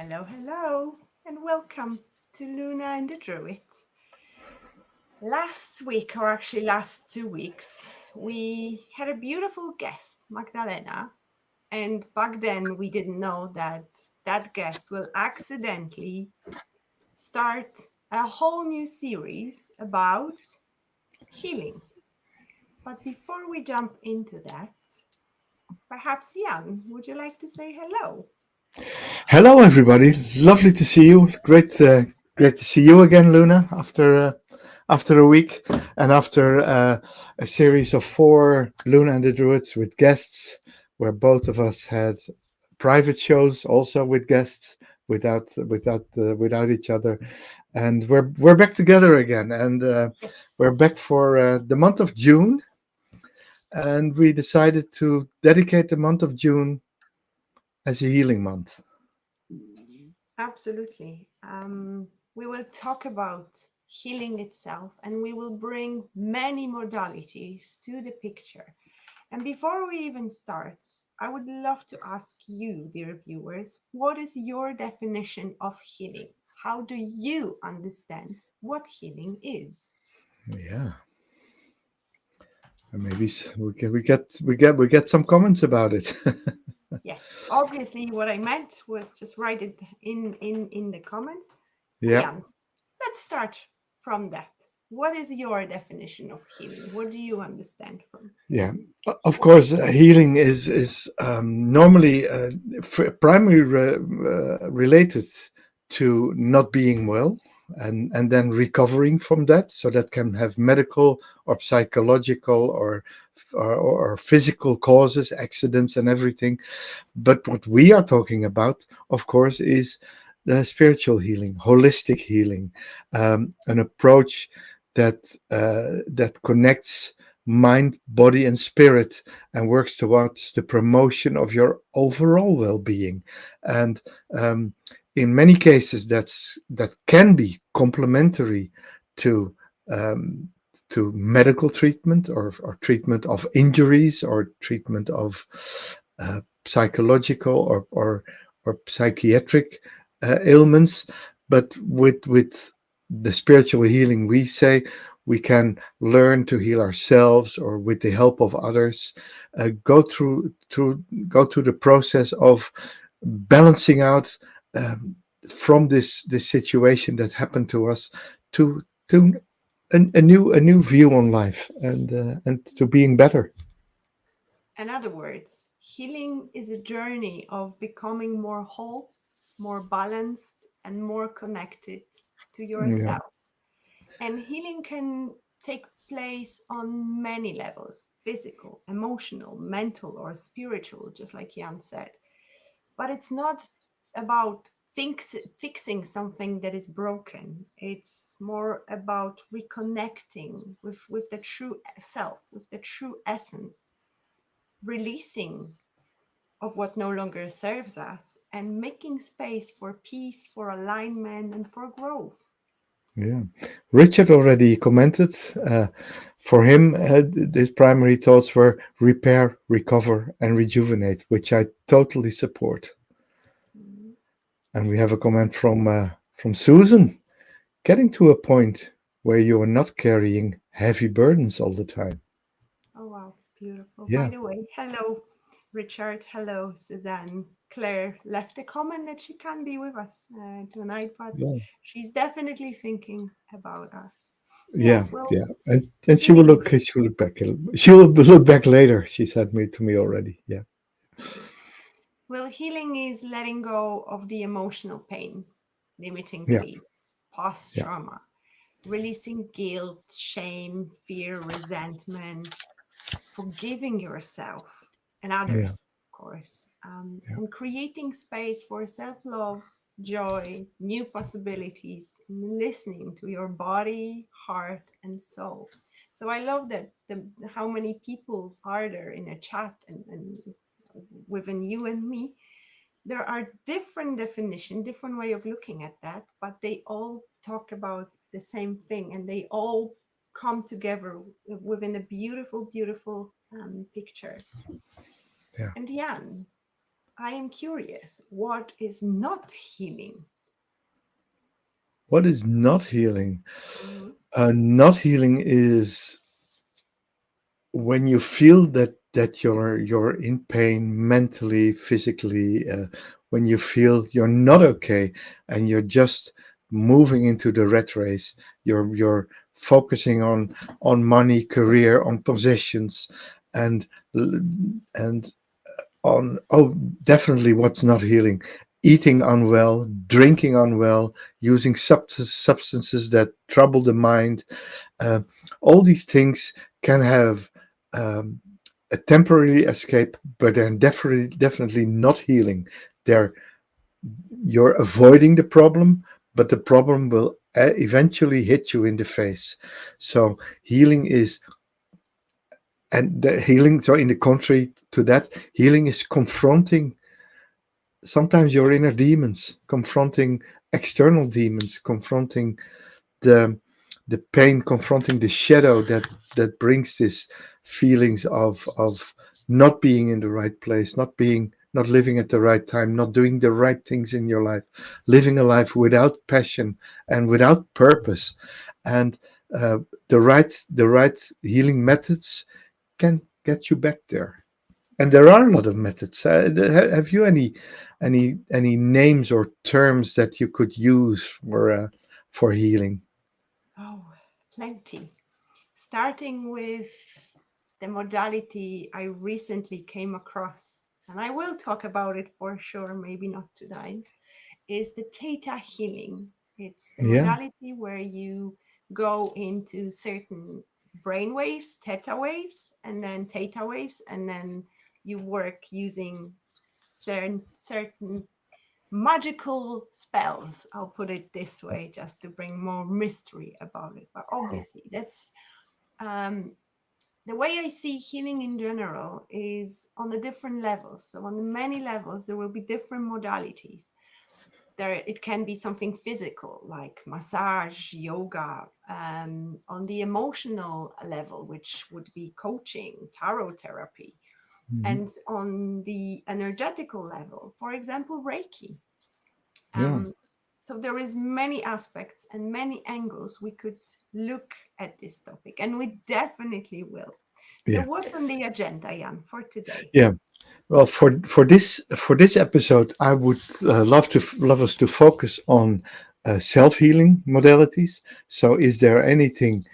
Hello, hello, and welcome to Luna and the Druid. Last week, or actually last 2 weeks, we had a beautiful guest, Magdalena, and back then we didn't know that that guest will accidentally start a whole new series about healing. But before we jump into that, perhaps Jan, would you like to say hello? Hello, everybody. Lovely to see you. Great to see you again, Luna. After a week and after a series of four Luna and the Druids with guests, where both of us had private shows also with guests without each other, and we're back together again, and Yes. we're back for the month of June, and we decided to dedicate the month of June as a healing month. Absolutely. We will talk about healing itself and we will bring many modalities to the picture. And before we even start, I would love to ask you, dear viewers, what is your definition of healing? How do you understand what healing is? Yeah. And maybe we get some comments about it. Yes, obviously, what I meant was just write it in the comments. And Yeah, yeah, let's start from that. What is your definition of healing? What do you understand from yeah. this? Of course, healing is normally primary related to not being well, and then recovering from that. So that can have medical or psychological or physical causes, accidents, and everything. But what we are talking about, of course, is the spiritual healing, holistic healing, an approach that connects mind, body, and spirit, and works towards the promotion of your overall well-being. And in many cases, that can be complementary to. Um, to medical treatment or treatment of injuries or treatment of psychological or psychiatric ailments, but with the spiritual healing, we say we can learn to heal ourselves or with the help of others, go through the process of balancing out from this situation that happened to us to a new view on life and to being better. In other words, healing is a journey of becoming more whole, more balanced, and more connected to Yeah, yourself. And healing can take place on many levels: physical, emotional, mental, or spiritual, just like Jan said. But it's not about fixing something that is broken. It's more about reconnecting with the true self, with the true essence, releasing of what no longer serves us, and making space for peace, for alignment, and for growth. yeah. Richard already commented. For him, his primary thoughts were repair, recover, and rejuvenate, which I totally support. Mm. And we have a comment from Susan. Getting to a point where you are not carrying heavy burdens all the time. Oh, wow, beautiful. By Yeah, the way, hello, Richard. Hello, Suzanne. Claire left a comment that she can't be with us tonight, but yeah, she's definitely thinking about us. yeah, Yes, well, yeah. And she will healing. look. She will look back. She will look back later. She said to me already. Yeah, Well, healing is letting go of the emotional pain, limiting yeah, beliefs, past yeah, trauma, releasing guilt, shame, fear, resentment, forgiving yourself and yeah, others, of course, and creating space for self love, joy, new possibilities, and listening to your body, heart, and soul. So I love that how many people are there in a chat and within you and me. There are different definition, different way of looking at that, but they all talk about the same thing and they all come together within a beautiful, beautiful picture. yeah. And Jan, I am curious, what is not healing? What is not healing? Mhm. Not healing is when you feel that you're in pain mentally, physically, when you feel you're not okay and you're just moving into the rat race, you're focusing on money, career, on possessions, and and on, oh, definitely what's not healing: eating unwell, drinking unwell, using substances that trouble the mind. uh, all these things can have um, a temporary escape, but they're definitely not healing. They're You're avoiding the problem, but the problem will eventually hit you in the face. So healing is, and the healing, so in the contrary to that, healing is confronting sometimes your inner demons, confronting external demons, confronting the the pain, confronting the shadow that brings this feelings of not being in the right place, not living at the right time, not doing the right things in your life, living a life without passion and without purpose. And uh, the right healing methods can get you back there. And there are a lot of methods. Have you any names or terms that you could use for healing? Oh, plenty. Starting with the modality I recently came across, and I will talk about it for sure, maybe not tonight, is the theta healing. It's the Yeah. modality where you go into certain brain waves, theta waves, and then theta waves, and then you work using certain magical spells. I'll put it this way, just to bring more mystery about it. But obviously, that's um, the way I see healing in general is on the different levels. So on the many levels, there will be different modalities. There, it can be something physical like massage, yoga. On the emotional level, which would be coaching, tarot therapy, Mhm. and on the energetical level, for example, Reiki. Yeah. Um, so there is many aspects and many angles we could look at this topic, and we definitely will. So Yeah. what's on the agenda, Jan, for today? Yeah. Well, for this episode, I would love us to focus on self healing modalities. So, is there anything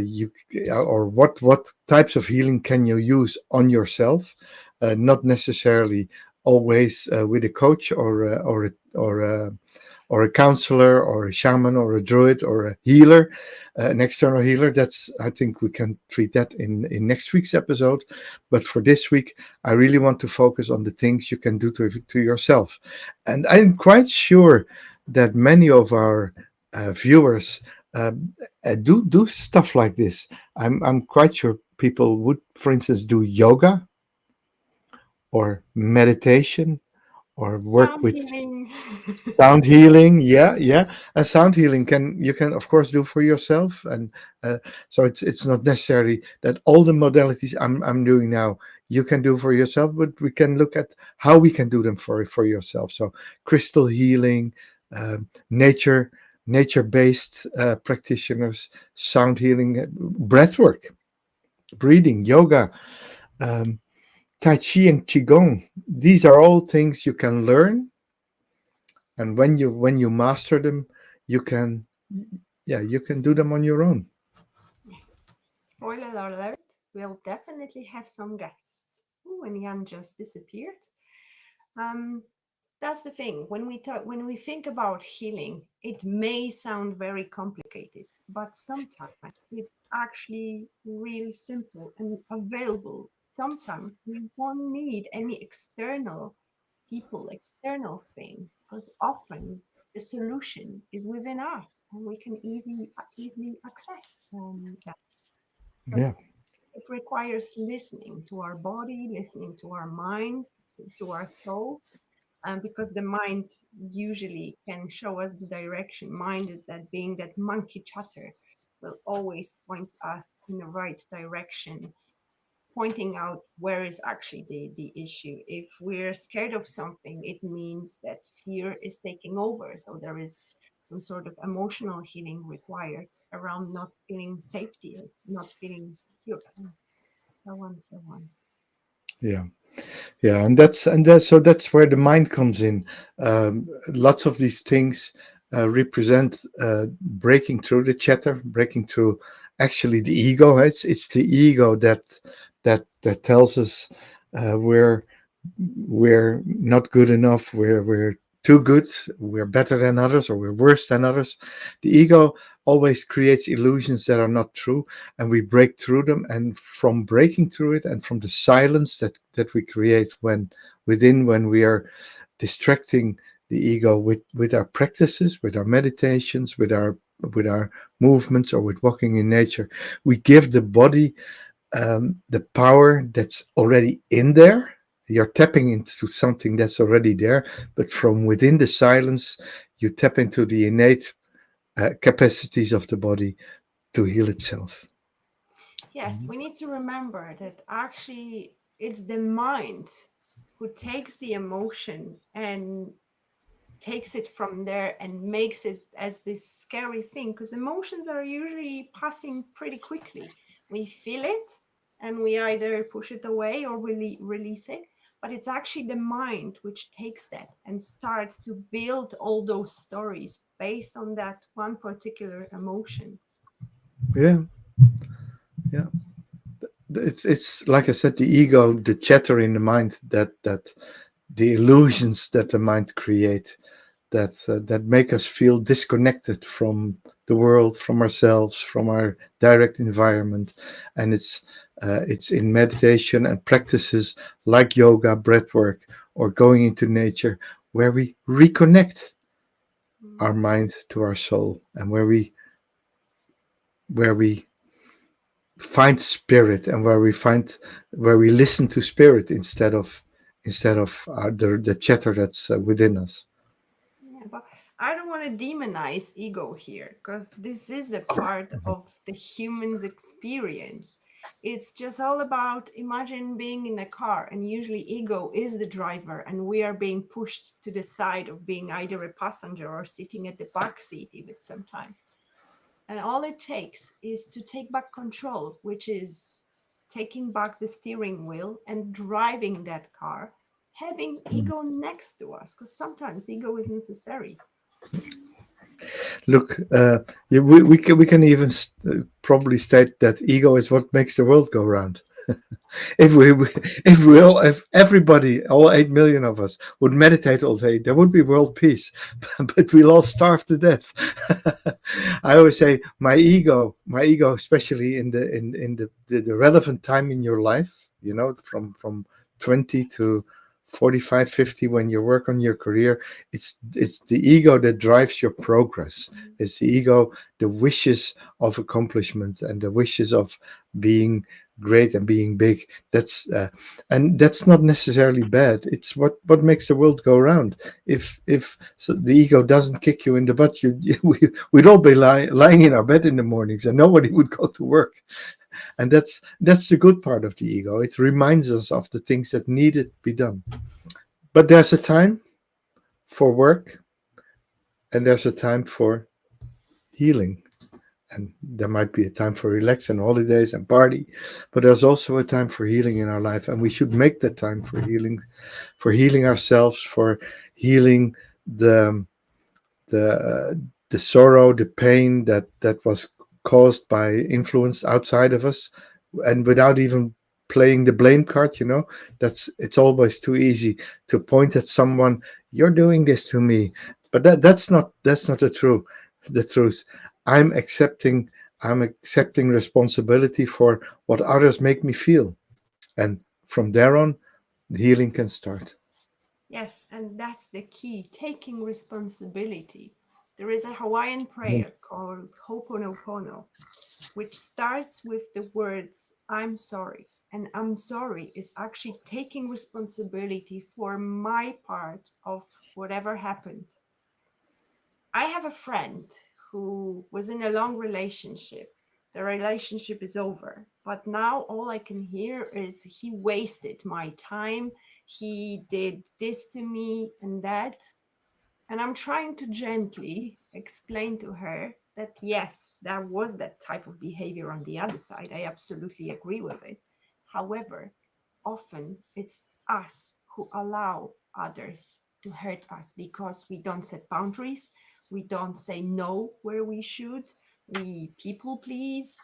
you or what types of healing can you use on yourself? Not necessarily always with a coach or a counselor or a shaman or a druid or a healer, an external healer. That's, I think we can treat that in next week's episode. But for this week, I really want to focus on the things you can do to yourself. And I'm quite sure that many of our viewers do stuff like this. I'm quite sure people would, for instance, do yoga or meditation or work Sound with healing. sound healing. Yeah, yeah. And sound healing can of course do for yourself. And so it's not necessary that all the modalities I'm doing now you can do for yourself, but we can look at how we can do them for yourself. So crystal healing, nature based practitioners, sound healing, breath work, breathing, yoga, um, tai chi and qigong. These are all things you can learn, and when you master them, you can, yeah, you can do them on your own. Yes. Spoiler alert, we'll definitely have some guests. Ooh, and Jan just disappeared. Um, that's the thing. When we think about healing, it may sound very complicated, but sometimes it's actually really simple and available. Sometimes we won't need any external people, external things, because often the solution is within us and we can easily access that. But Yeah, it requires listening to our body, listening to our mind, to our soul, because the mind usually can show us the direction. Mind is that being that monkey chatter will always point us in the right direction. pointing out where is actually the issue. If we're scared of something, it means that fear is taking over. So there is some sort of emotional healing required around not feeling safety, not feeling secure, and so on, so on. Yeah. Yeah, so that's where the mind comes in. Lots of these things represent breaking through the chatter, breaking through actually the ego. It's the ego that tells us we're not good enough, we're too good, we're better than others, or we're worse than others. The ego always creates illusions that are not true, and we break through them. And from breaking through it, and from the silence that we create when we are distracting the ego with our practices, with our meditations, with our movements, or with walking in nature, we give the body the power that's already in there. You're tapping into something that's already there, but from within the silence, you tap into the innate capacities of the body to heal itself. Yes, we need to remember that actually it's the mind who takes the emotion and takes it from there and makes it as this scary thing, because emotions are usually passing pretty quickly. We feel it and we either push it away or really release it, but it's actually the mind which takes that and starts to build all those stories based on that one particular emotion. Yeah, yeah. It's like I said, the ego, the chatter in the mind, that the illusions that the mind create, that make us feel disconnected from the world, from ourselves, from our direct environment. And it's in meditation and practices like yoga, breath work, or going into nature, where we reconnect our Mm. mind to our soul, and where we find spirit, and where we listen to spirit instead of the chatter that's within us. Yeah, but I don't want to demonize ego here, because this is a part of the human's experience. It's just all about, imagine being in a car, and usually ego is the driver, and we are being pushed to the side of being either a passenger or sitting at the back seat even sometimes. And all it takes is to take back control, which is taking back the steering wheel and driving that car, having ego next to us, because sometimes ego is necessary. Look, yeah, we can even probably state that ego is what makes the world go round. If we if everybody, all 8 million of us, would meditate all day, there would be world peace. But we'll all starve to death. I always say my ego, especially in the relevant time in your life, from 20 to 45, 50, when you work on your career, it's the ego that drives your progress. It's the ego, the wishes of accomplishment, and the wishes of being great and being big. That's not necessarily bad. It's what makes the world go round. If so the ego doesn't kick you in the butt, we'd all be lying in our bed in the mornings, and nobody would go to work. And that's the good part of the ego. It reminds us of the things that needed to be done. But there's a time for work, and there's a time for healing. And there might be a time for relax and holidays and party, but there's also a time for healing in our life, and we should make that time for healing ourselves, for healing the the sorrow, the pain that was caused by influence outside of us, and without even playing the blame card. It's always too easy to point at someone. You're doing this to me, but that's not the truth. I'm accepting responsibility for what others make me feel, and from there on, the healing can start. Yes, and that's the key, taking responsibility. There is a Hawaiian Mm. prayer called Ho'oponopono, which starts with the words, I'm sorry. And I'm sorry is actually taking responsibility for my part of whatever happened. I have a friend who was in a long relationship. The relationship is over. But now all I can hear is he wasted my time. He did this to me and that. And I'm trying to gently explain to her that yes, there was that type of behavior on the other side. I absolutely agree with it. However, often it's us who allow others to hurt us because we don't set boundaries. We don't say no where we should. We people please.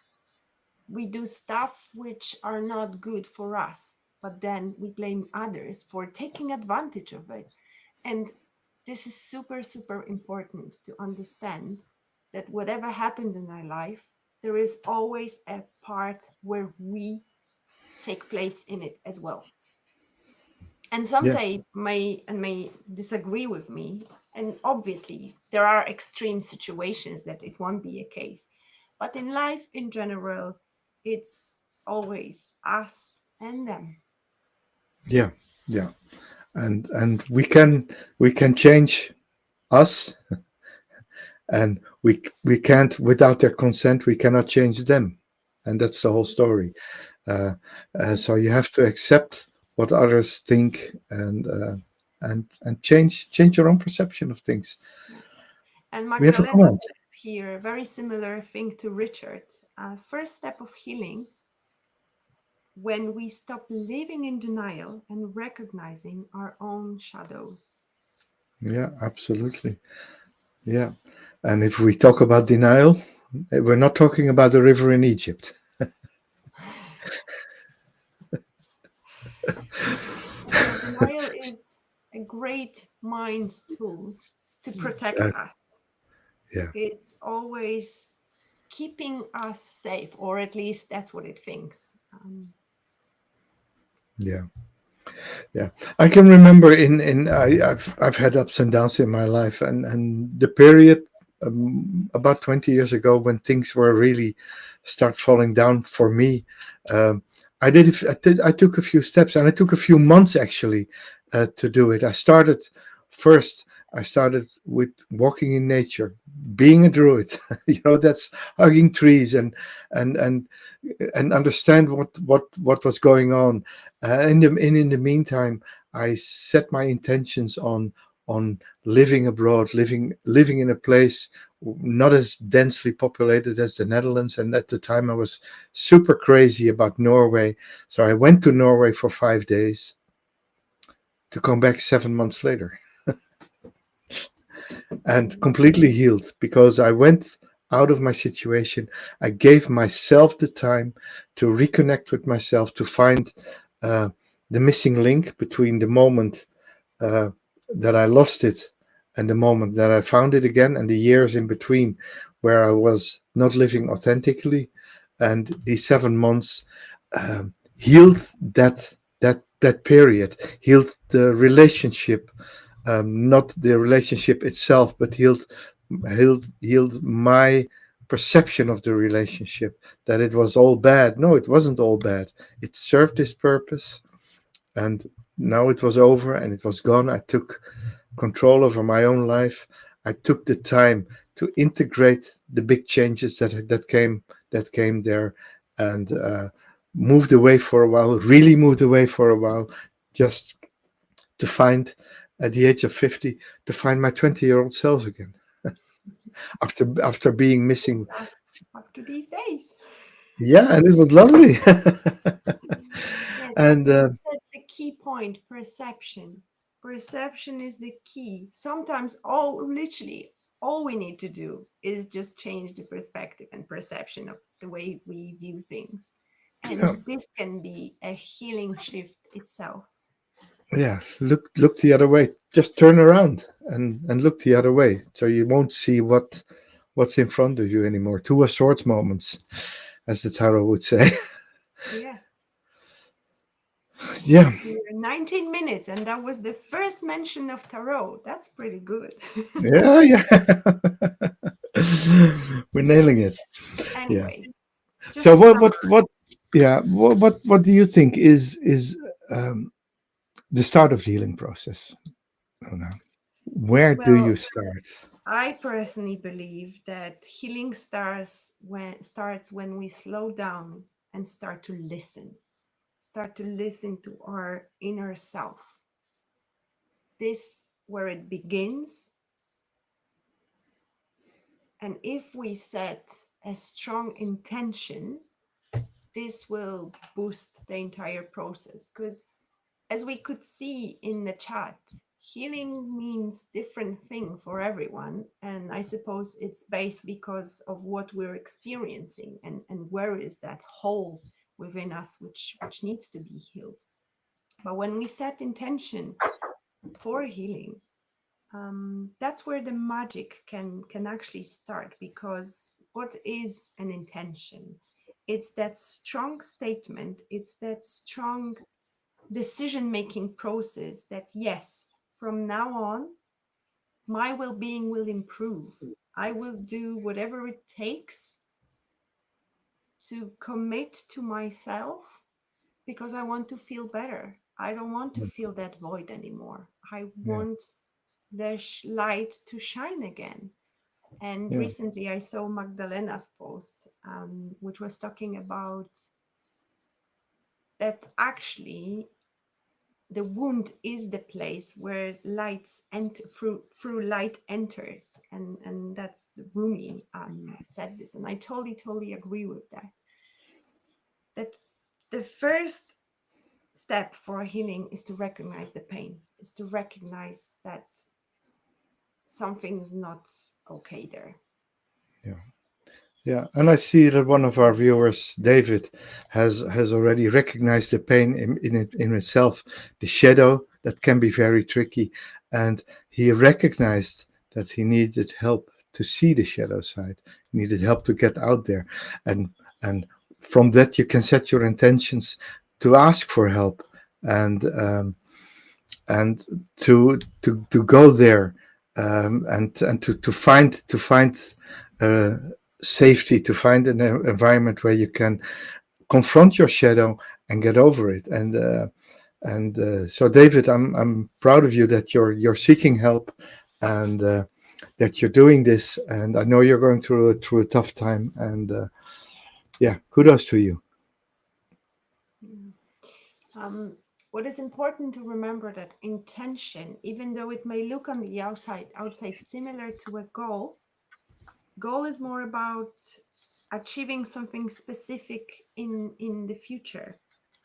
We do stuff which are not good for us, but then we blame others for taking advantage of it. And this is super, super important to understand that whatever happens in our life, there is always a part where we take place in it as well. And some Yeah, say may disagree with me. And obviously, there are extreme situations that it won't be a case. But in life in general, it's always us and them. yeah, yeah. And we can change us, and we can't, without their consent, we cannot change them, and that's the whole story. uh, Yeah. so you have to accept what others think, and change your own perception of things. Yeah. And We have a Magdalena comment. says here a very similar thing to Richard. First step of healing when we stop living in denial and recognizing our own shadows. Yeah, absolutely. Yeah. And if we talk about denial, we're not talking about the river in Egypt. Yeah, denial is a great mind's tool to protect Uh, us. yeah, It's always keeping us safe, or at least that's what it thinks. yeah, yeah. I can remember I've had ups and downs in my life, and the period, about 20 years ago, when things were really start falling down for me. Um, I took a few steps, and I took a few months actually to do it. First. I started with walking in nature, being a druid. That's hugging trees and and and understand what was going on. In the meantime, I set my intentions on living abroad, living in a place not as densely populated as the Netherlands. And at the time, I was super crazy about Norway, so I went to Norway for 5 days to come back 7 months later and completely healed, because I went out of my situation. I gave myself the time to reconnect with myself, to find uh, the missing link between the moment uh, that I lost it and the moment that I found it again, and the years in between where I was not living authentically. And these 7 months healed that period, healed the relationship, not the relationship itself, but healed my perception of the relationship, that it was all bad. No, it wasn't all bad. It served its purpose, and now it was over and it was gone. I took control over my own life. I took the time to integrate the big changes that came there, and moved away for a while. Really moved away for a while, just to find, at the age of 50, to find my 20-year-old self again, after being missing. Us up to these days. Yeah, and it was lovely. Yes, but And you said the key point, perception. Perception is the key. Sometimes literally all we need to do is just change the perspective and perception of the way we view things. yeah, And this can be a healing shift itself. yeah, look the other way. Just turn around and look the other way, so you won't see what's in front of you anymore. Two of swords moments, as the tarot would say. Yeah. Yeah, We're 19 minutes, and that was the first mention of tarot. That's pretty good. yeah, yeah. We're Yes. nailing it. Yeah. Anyway, just So to what? summarize. Yeah. What do you think is um, the start of the healing process? I don't know. Where do Well, you start? I personally believe that healing starts when we slow down and start to listen. Start to listen to our inner self. This where it begins. And if we set a strong intention, this will boost the entire process. Because as we could see in the chat, healing means different thing for everyone. And I suppose it's based because of what we're experiencing and where is that hole within us which needs to be healed. But when we set intention for healing, that's where the magic can actually start. Because what is an intention? It's that strong statement, it's that strong decision-making process that yes, from now on my well-being will improve. I will do whatever it takes to commit to myself because I want to feel better. I don't want to feel that void anymore. I Yeah. want the light to shine again. And Yeah. recently I saw Magdalena's post, which was talking about that actually the wound is the place where lights enter through light enters, and that's the Rumi said this, and I totally agree with that. That the first step for healing is to recognize the pain, is to recognize that something's not okay there. Yeah. Yeah, and I see that one of our viewers, David, has already recognized the pain in itself, the shadow that can be very tricky, and he recognized that he needed help to see the shadow side. He needed help to get out there, and from that you can set your intentions to ask for help and to go there, and to find uh, safety, to find an environment where you can confront your shadow and get over it. And so, David, I'm proud of you that you're seeking help, and that you're doing this. And I know you're going through a tough time. And yeah, kudos to you. Mm. What is important to remember that intention, even though it may look on the outside similar to a goal is more about achieving something specific in the future.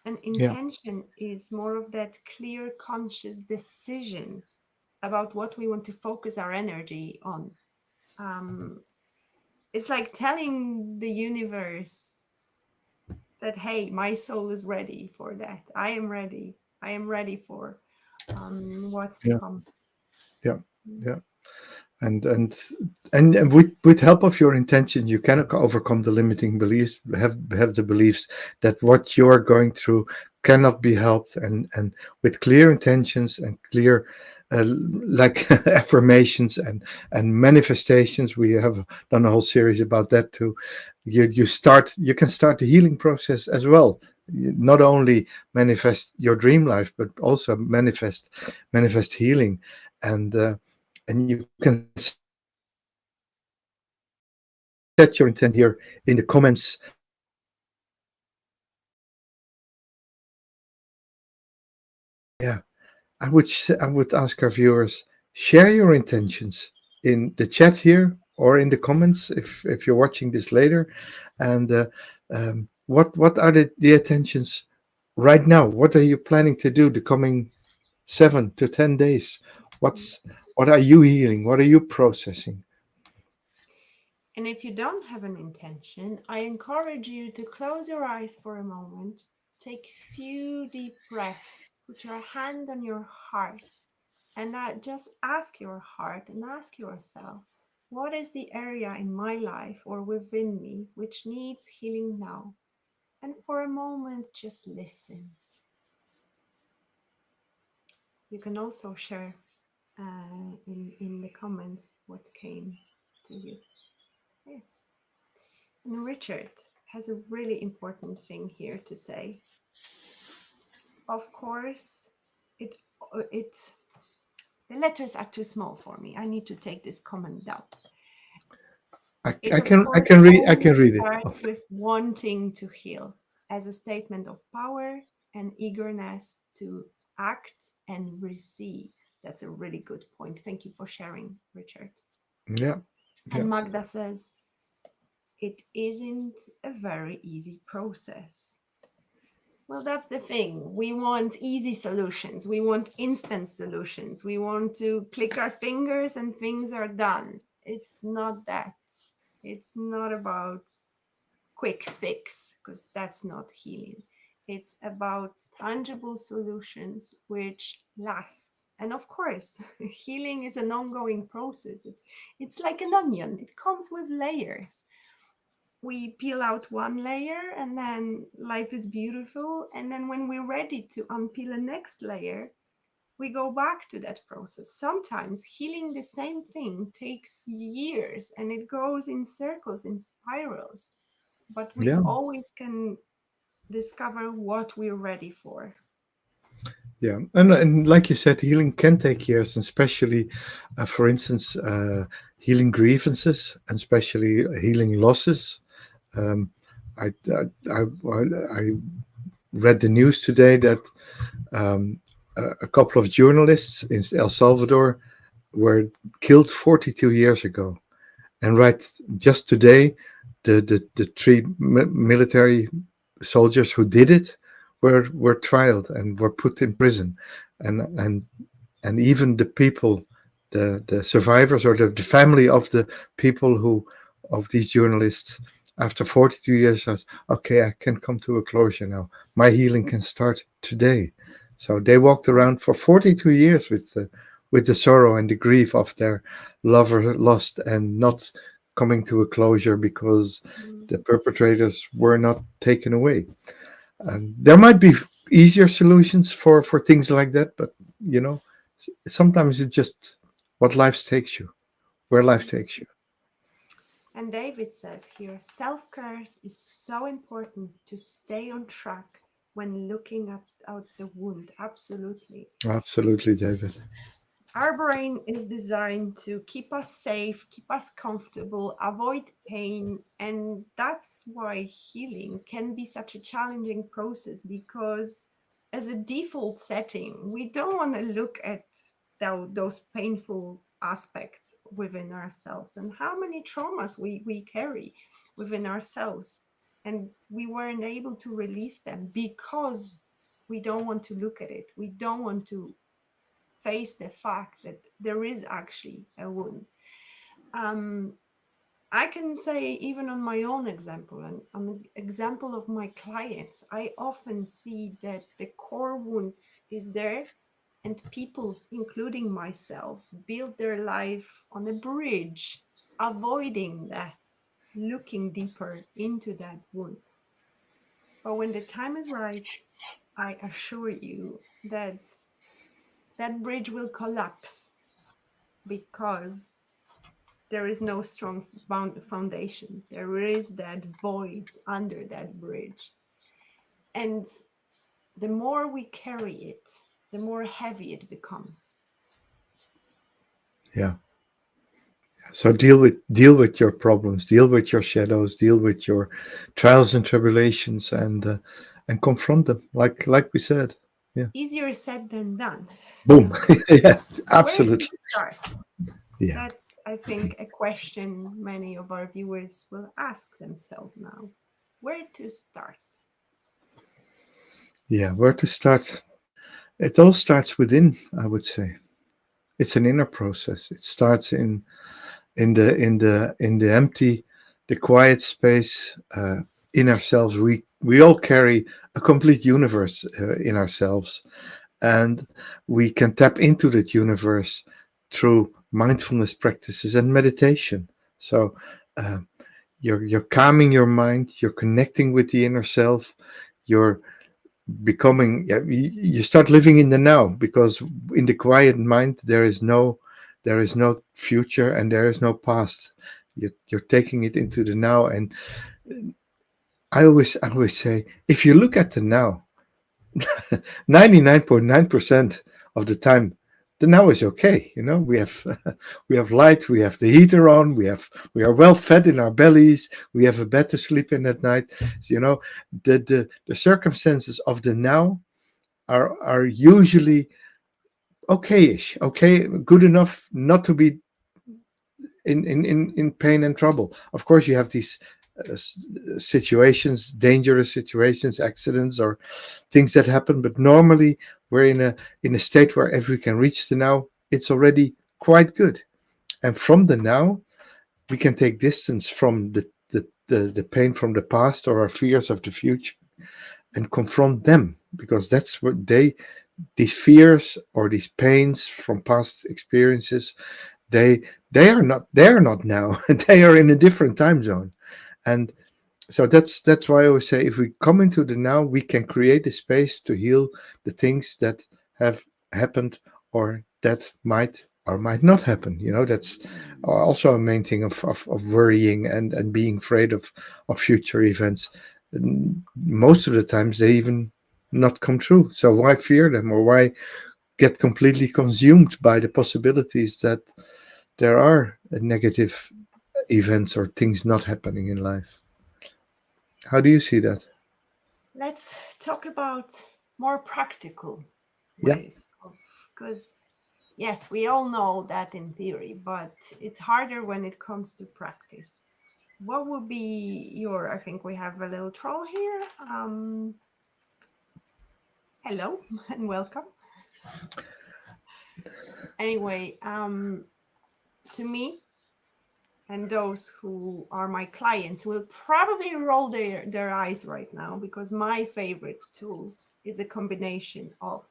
And Yeah, intention is more of that clear, conscious decision about what we want to focus our energy on. Um, it's like telling the universe that, hey, my soul is ready for that. I am ready. I am ready for what's to yeah, come. yeah, yeah. And with help of your intention, you can overcome the limiting beliefs, have the beliefs that what you are going through cannot be helped, and with clear intentions and clear like affirmations and manifestations. We have done a whole series about that too. You can start the healing process as well. You not only manifest your dream life, but also manifest healing. And you can set your intent here in the comments. Yeah, I would ask our viewers, share your intentions in the chat here or in the comments if you're watching this later. And what are the intentions right now? What are you planning to do the coming 7 to 10 days? What are you healing? What are you processing? And if you don't have an intention, I encourage you to close your eyes for a moment, take a few deep breaths, put your hand on your heart, and just ask your heart and ask yourself, what is the area in my life or within me which needs healing now? And for a moment, just listen. You can also share in the comments what came to you. Yes. And Richard has a really important thing here to say. Of course, it the letters are too small for me. I need to take this comment down. I, It I of can I course can read I always can read it. starts with wanting to heal. as a statement of power and eagerness to act and receive. That's a really good point. Thank you for sharing, Richard. Yeah. And Yeah. Magda says, it isn't a very easy process. Well, that's the thing. We want easy solutions. We want instant solutions. We want to click our fingers and things are done. It's not that. It's not about quick fix, because that's not healing. It's about tangible solutions which lasts. And of course, healing is an ongoing process. It's like an onion. It comes with layers. We peel out one layer and then life is beautiful. And then when we're ready to unpeel a next layer, we go back to that process. Sometimes healing the same thing takes years and it goes in circles, in spirals, but we Yeah. always can discover what we're ready for. Yeah, and like you said, healing can take years, and especially, for instance, healing grievances, and especially healing losses. Um, I read the news today that um, a couple of journalists in El Salvador were killed 42 years ago, and right just today, the three military soldiers who did it were trialed and were put in prison, and and and even the people, the survivors, or the family of the people who of these journalists, after 42 years, says, okay, I can come to a closure now. My healing can start today. So they walked around for 42 years with the sorrow and the grief of their lover lost and not coming to a closure because Mm. the perpetrators were not taken away. There might be easier solutions for things like that, but you know, sometimes it's just what life takes you, where life takes you. And David says here, self care is so important to stay on track when looking at out the wound. Absolutely. Absolutely, David. Our brain is designed to keep us safe, keep us comfortable, avoid pain. And that's why healing can be such a challenging process, because, as a default setting, we don't want to look at those painful aspects within ourselves and how many traumas we carry within ourselves. And we weren't able to release them because we don't want to look at it. We don't want to face the fact that there is actually a wound. Um, I can say, even on my own example, and an example of my clients, I often see that the core wound is there, and people, including myself, build their life on a bridge, avoiding that, looking deeper into that wound. But when the time is right, I assure you that that bridge will collapse, because there is no strong foundation. There is that void under that bridge. And the more we carry it, the more heavy it becomes. Yeah. So deal with your problems, deal with your shadows, deal with your trials and tribulations, and confront them, like we said. Yeah. Easier said than done. Boom. Yeah. Where to Absolutely. start? Yeah. That's, I think, a question many of our viewers will ask themselves now. Where to start? Yeah. Where to start? It all starts within, I would say. It's an inner process. It starts in the empty, the quiet space in ourselves. We all carry a complete universe in ourselves, and we can tap into that universe through mindfulness practices and meditation. So uh, you're calming your mind, you're connecting with the inner self, you're becoming, yeah, you start living in the now, because in the quiet mind there is no future and there is no past. You're taking it into the now. And I always say, if you look at the now, 99.9% of the time the now is okay. We have we have light, we have the heater on, we are well fed in our bellies, we have a bed to sleep in at night. So, the circumstances of the now are usually okayish, okay, good enough not to be in pain and trouble. Of course, you have these situations, dangerous situations, accidents, or things that happen. But normally, we're in a state where if we can reach the now, it's already quite good. And from the now, we can take distance from the pain from the past or our fears of the future and confront them, because that's what these fears or these pains from past experiences, they they are not now. They are in a different time zone. And so that's why I always say, if we come into the now, we can create a space to heal the things that have happened or that might or might not happen. That's also a main thing of worrying and being afraid of future events. And most of the times they even not come true. So why fear them, or why get completely consumed by the possibilities that there are negative events or things not happening in life? How do you see that? Let's talk about more practical Yeah. ways of, because yes, we all know that in theory, but it's harder when it comes to practice. What would be I think we have a little troll here. Hello and welcome. Anyway, to me, and those who are my clients will probably roll their eyes right now, because my favorite tools is a combination of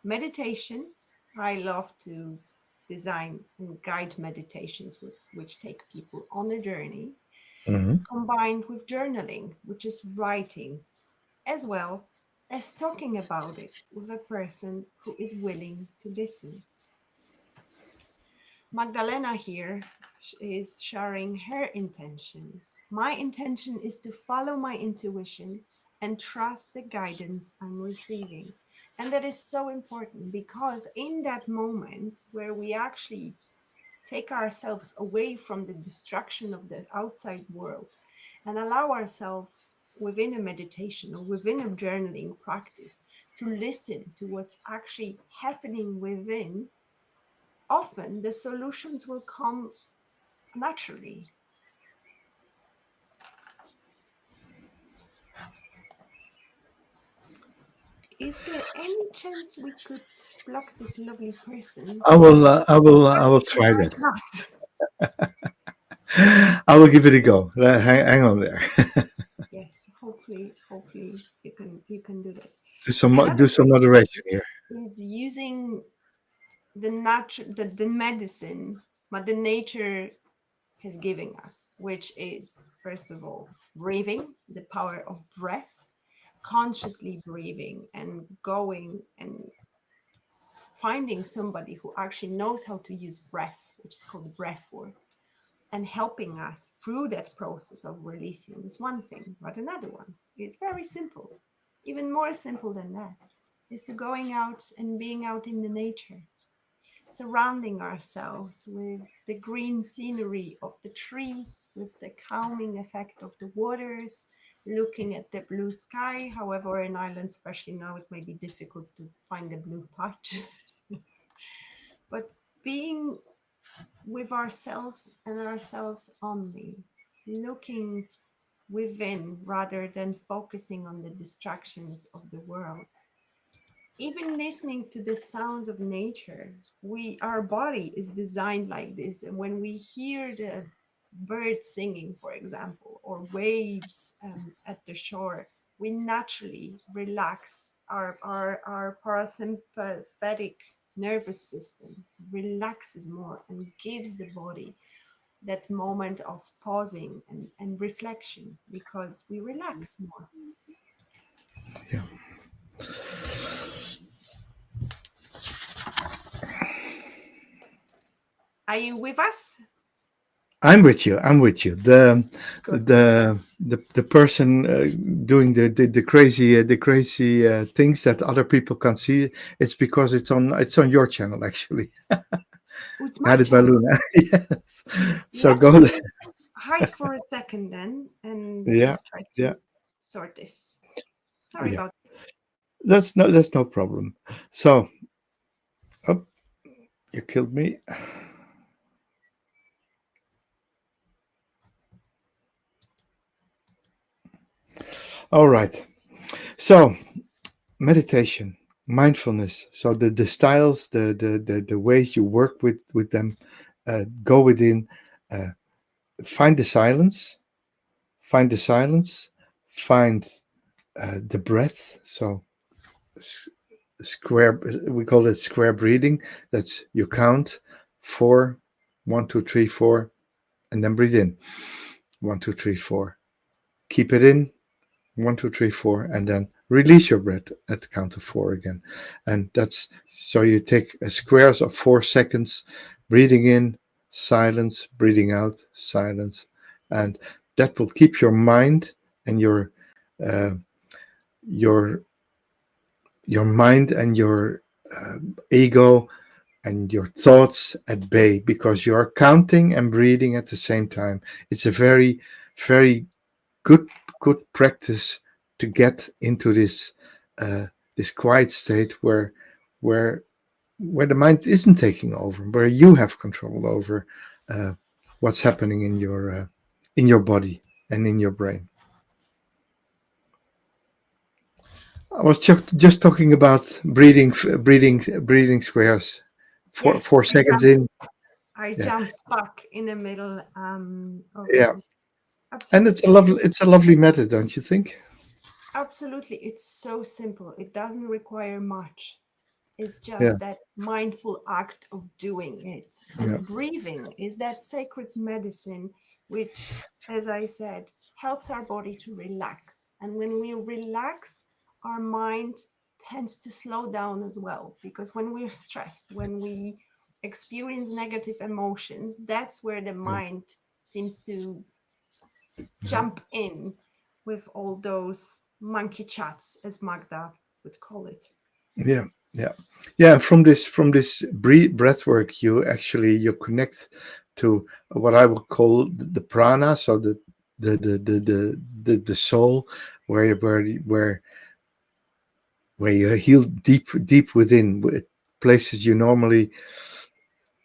meditation. I love to design and guide meditations which take people on a journey, Hmm. combined with journaling, which is writing, as well as talking about it with a person who is willing to listen. Magdalena here is sharing her intention. My intention is to follow my intuition and trust the guidance I'm receiving. And that is so important, because in that moment where we actually take ourselves away from the distraction of the outside world and allow ourselves within a meditation or within a journaling practice to listen to what's actually happening within, often the solutions will come naturally. Is there any chance we could block this lovely person I will. from I will I try might that. not? I will give it a go. Hang on there. Yes, hopefully you can do that. Do Another some way moderation here. is using the medicine Mother Nature has given us, which is first of all breathing, the power of breath, consciously breathing and going and finding somebody who actually knows how to use breath, which is called breath work, and helping us through that process of releasing is one thing. But another one is very simple, even more simple than that, is to going out and being out in the nature, surrounding ourselves with the green scenery of the trees, with the calming effect of the waters, looking at the blue sky. However, in Ireland, especially now, it may be difficult to find a blue patch. But being with ourselves and ourselves only, looking within rather than focusing on the distractions of the world. Even listening to the sounds of nature, our body is designed like this. And when we hear the birds singing, for example, or waves at the shore, we naturally relax. Our parasympathetic nervous system relaxes more and gives the body that moment of pausing and reflection, because we relax more. Yeah. Are you with us? I'm with you. I'm with you. Good. the person doing the crazy things that other people can't see. It's because it's on your channel actually. Oh, it's my Guided by channel. Luna. Yes. So Let go there. me hide for a second then and Yeah, just try yeah, to sort this. Sorry yeah. about. That's no problem. So, oh, you killed me. All right. So meditation, mindfulness. So the styles, the ways you work with them, go within. Uh, find the silence. Find the silence. Find the breath. So square. We call it square breathing. That's you count 4, 1, 2, 3, 4, and then breathe in. 1, 2, 3, 4. Keep it in. 1, 2, 3, 4, and then release your breath at the count of 4 again. And that's so you take a squares of 4 seconds, breathing in, silence, breathing out, silence, and that will keep your mind and uh, your your mind and your ego and your thoughts at bay because you are counting and breathing at the same time. It's a very, very good practice to get into uh, this quiet state where where the mind isn't taking over, where you have control over uh, what's happening in your body and in your brain. I was just talking about breathing squares. Four Yes, four seconds in. I Yeah, jumped back in the middle of yeah, it. and Absolutely. it's a lovely method, don't you think? Absolutely. It's so simple. It doesn't require much. It's Yeah, just that mindful act of doing it. yeah, And breathing is that sacred medicine, which, as I said, helps our body to relax. And when we relax, our mind tends to slow down as well. Because when we're stressed, when we experience negative emotions, that's where the yeah, mind seems to yeah. jump in with all those monkey chats, as Magda would call it. Yeah, yeah, yeah. From this breath work, you connect to what I would call the prana, so the soul, where you heal deep within places you normally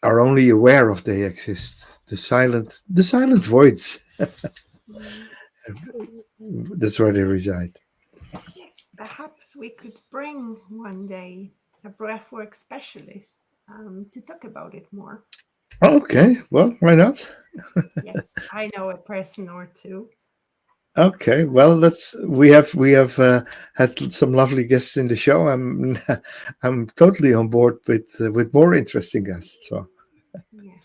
are only aware of they exist. The silent voids. Mm. That's where they reside. Yes, perhaps we could bring one day a breathwork specialist to talk about it more. Okay, well, why not? Yes, I know a person or two. Okay, well, we have had some lovely guests in the show. I'm I'm totally on board with more interesting guests. So Yeah.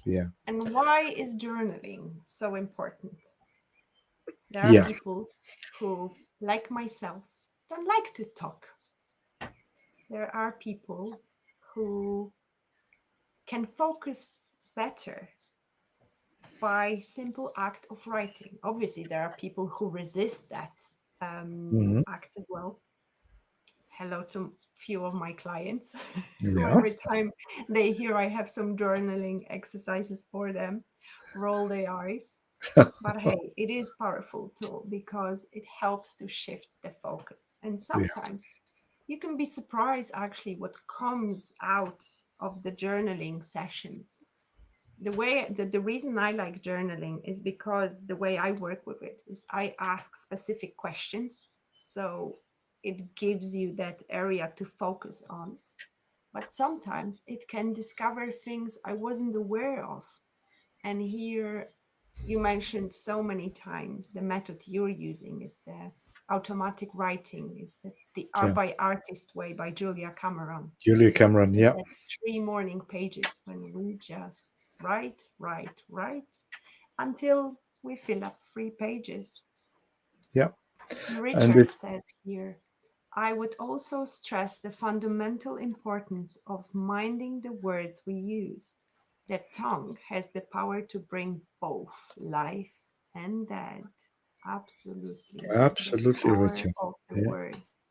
yeah, And why is journaling so important? There are yeah, people who, like myself, don't like to talk. There are people who can focus better by simple act of writing. Obviously, there are people who resist that hmm, act as well. Hello to few of my clients who yeah, every time they hear I have some journaling exercises for them roll their eyes. But hey, it is powerful tool because it helps to shift the focus. And yeah, sometimes you can be surprised actually what comes out of the journaling session. The reason I like journaling is because the way I work with it is I ask specific questions. So it gives you that area to focus on. But sometimes it can discover things I wasn't aware of. And here you mentioned so many times the method you're using. It's the automatic writing. It's the art yeah. by artist way by Julia Cameron. Julia Cameron, It's yeah, that 3 morning pages when we just write until we fill up 3 pages. yeah, and Richard it says here, I would also stress the fundamental importance of minding the words we use. The tongue has the power to bring both life and death. Absolutely. The Absolutely, power Richa. of the Yeah, words,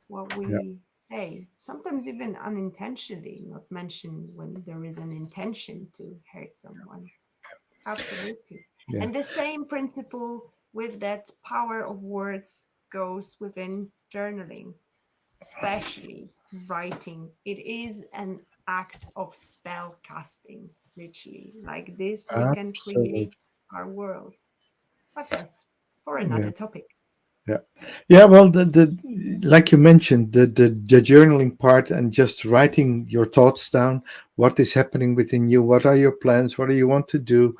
what yeah, we say, sometimes even unintentionally, not mentioned when there is an intention to hurt someone. Absolutely. yeah. And the same principle with that power of words goes within journaling, especially writing. It is an act of spell casting, literally. Like this, we can Absolutely. create our world. But that's for Yeah. another topic. Yeah, yeah. Well, the like you mentioned, the journaling part and just writing your thoughts down. What is happening within you? What are your plans? What do you want to do?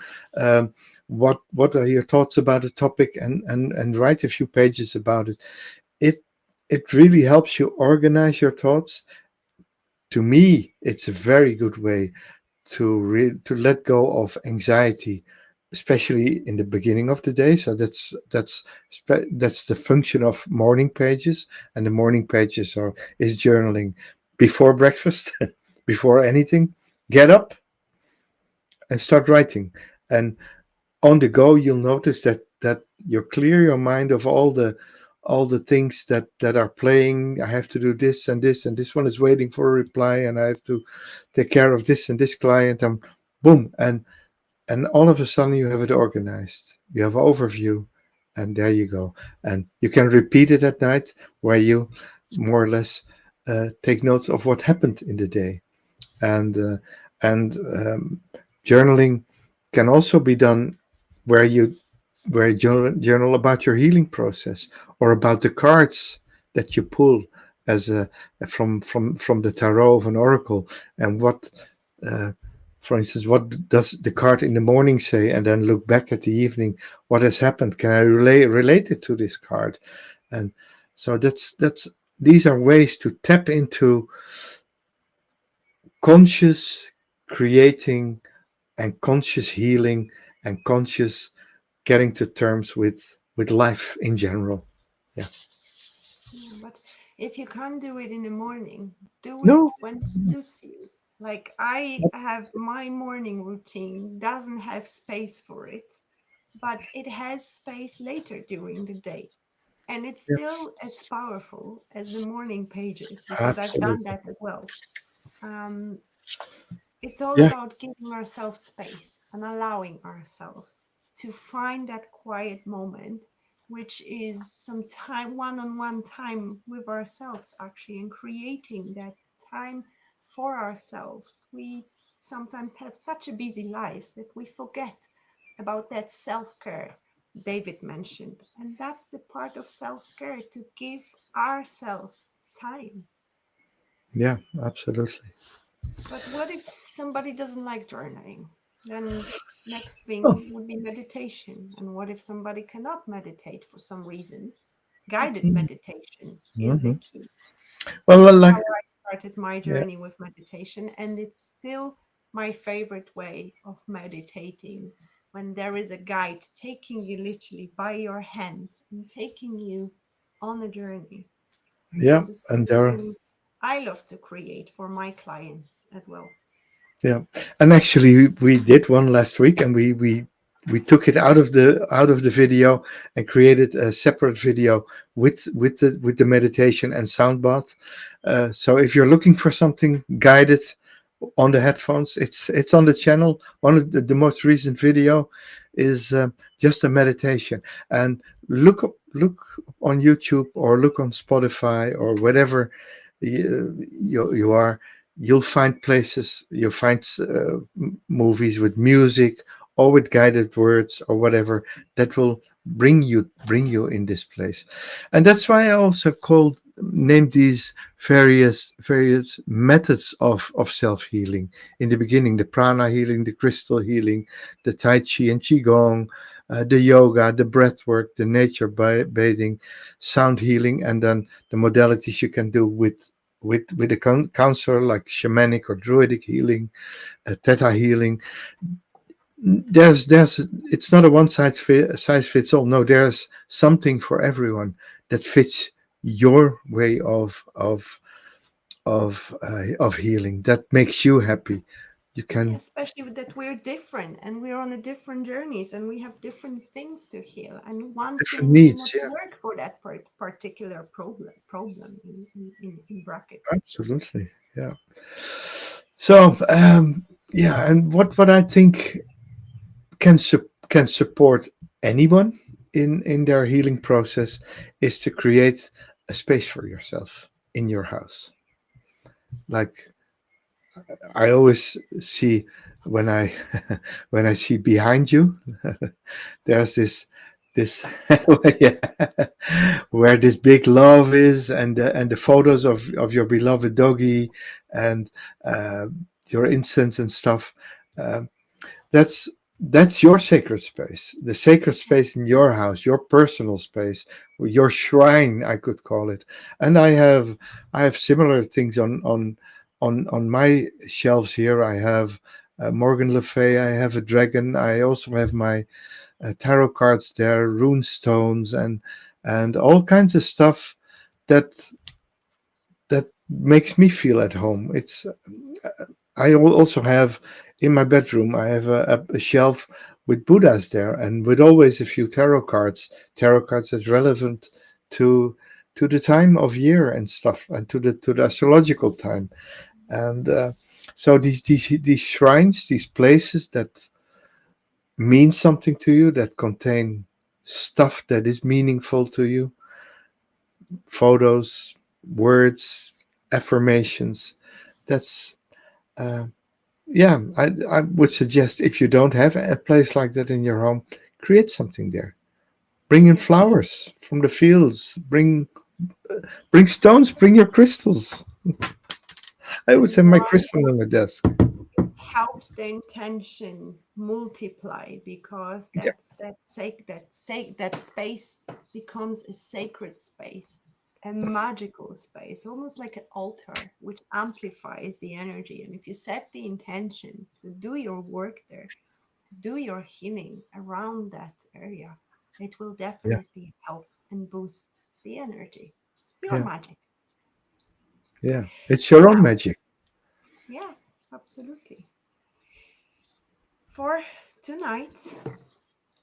What are your thoughts about a topic? And write a few pages about it. It it really helps you organize your thoughts. To me, it's a very good way to let go of anxiety, especially in the beginning of the day. So that's the function of morning pages, and the morning pages are is journaling before breakfast, before anything. Get up and start writing, and on the go you'll notice that you clear your mind of all the things that are playing. I have to do this and this, and this one is waiting for a reply, and I have to take care of this and this client, and boom, and all of a sudden you have it organized, you have an overview, and there you go, and you can repeat it at night, where you more or less take notes of what happened in the day. And journaling can also be done where you journal about your healing process, or about the cards that you pull as a from the tarot of an oracle, and what uh, for instance, what does the card in the morning say, and then look back at the evening, what has happened, can I relate it to this card? And so that's these are ways to tap into conscious creating, and conscious healing, and conscious getting to terms with life in general. Yeah. Yeah, but if you can't do it in the morning, do it No. when it suits you. Like I have my morning routine doesn't have space for it, but it has space later during the day. And it's Yeah, still as powerful as the morning pages because I've done absolutely. that as well. Um, it's all Yeah, about giving ourselves space and allowing ourselves to find that quiet moment, which is some time, one on one time with ourselves, actually, and creating that time for ourselves. We sometimes have such a busy lives that we forget about that self care David mentioned. And that's the part of self care, to give ourselves time. yeah, absolutely. But what if somebody doesn't like journaling? Then next Oh, thing would be meditation. And what if somebody cannot meditate for some reason? Guided meditations is the mhm. key. Well, That's how like, I started my yeah, journey with meditation, and it's still my favorite way of meditating, when there is a guide taking you literally by your hand and taking you on a journey. And yeah, this is and there, something I love to create for my clients as well. yeah, and actually we did one last week, and we took it out of the video and created a separate video with the meditation and sound bath. So if you're looking for something guided on the headphones, it's on the channel. One of the most recent video is just a meditation, and look on YouTube, or look on Spotify, or whatever you are. You'll find places, you'll find movies with music, or with guided words, or whatever, that will bring you in this place. And that's why I also called named these various methods of self-healing. In the beginning, the prana healing, the crystal healing, the tai chi and qigong, the yoga, the breath work, the nature bathing, sound healing, and then the modalities you can do with a counselor, like shamanic or druidic healing, theta healing. There's it's not a size fits all. No, there's something for everyone that fits your way of healing, that makes you happy. You Yeah, can especially with that we're different and we're on a different journeys and we have different things to heal. And one different thing may needs. not Yeah, work for that particular problem in brackets. absolutely. Yeah. So yeah, and what I think can support anyone in their healing process is to create a space for yourself in your house. Like I always see when I when I see behind you, there's this yeah, where this big love is, and the photos of your beloved doggy, and uh, your incense and stuff. Um, that's that's your sacred space, the sacred space in your house, your personal space, your shrine, I could call it. And I have similar things on my shelves here. I have Morgan Le Fay, I have a dragon, I also have my tarot cards there, rune stones, and all kinds of stuff that that makes me feel at home. It's I also have in my bedroom. I have a shelf with Buddhas there, and with always a few tarot cards that's relevant to the time of year and stuff, and to the astrological time. And so these shrines, these places that mean something to you, that contain stuff that is meaningful to you, photos, words, affirmations. That's uh, yeah. I would suggest, if you don't have a place like that in your home, create something there. Bring in Yeah, flowers from the fields. Bring stones. Bring your crystals. I I would have my love crystal on my desk. helps the intention multiply because Yeah, that space becomes a sacred space, a magical space, almost like an altar, which amplifies the energy. And if you set the intention to do your work there, to do your healing around that area, it will yeah, definitely help and boost the energy. It's pure yeah, magic. yeah. It's your own Now, magic. yeah, absolutely. For tonight,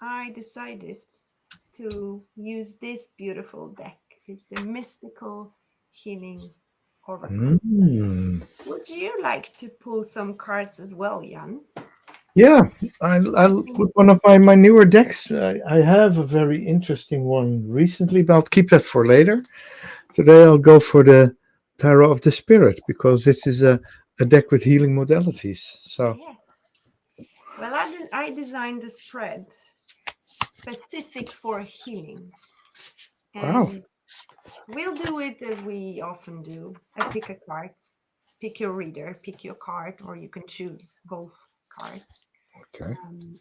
I decided to use this beautiful deck. It's the Mystical Healing Oracle. Mm. Would you like to pull some cards as well, Jan? Yeah, I I'll think, put one of my newer decks. I have a very interesting one recently, but I'll keep that for later. Today I'll go for the Tarot of the Spirit, because this is a deck with healing modalities. So, yeah. Well, I designed a spread specific for healing. wow. And we'll do it as we often do. I pick a card, pick your reader, pick your card, or you can choose both cards. Okay.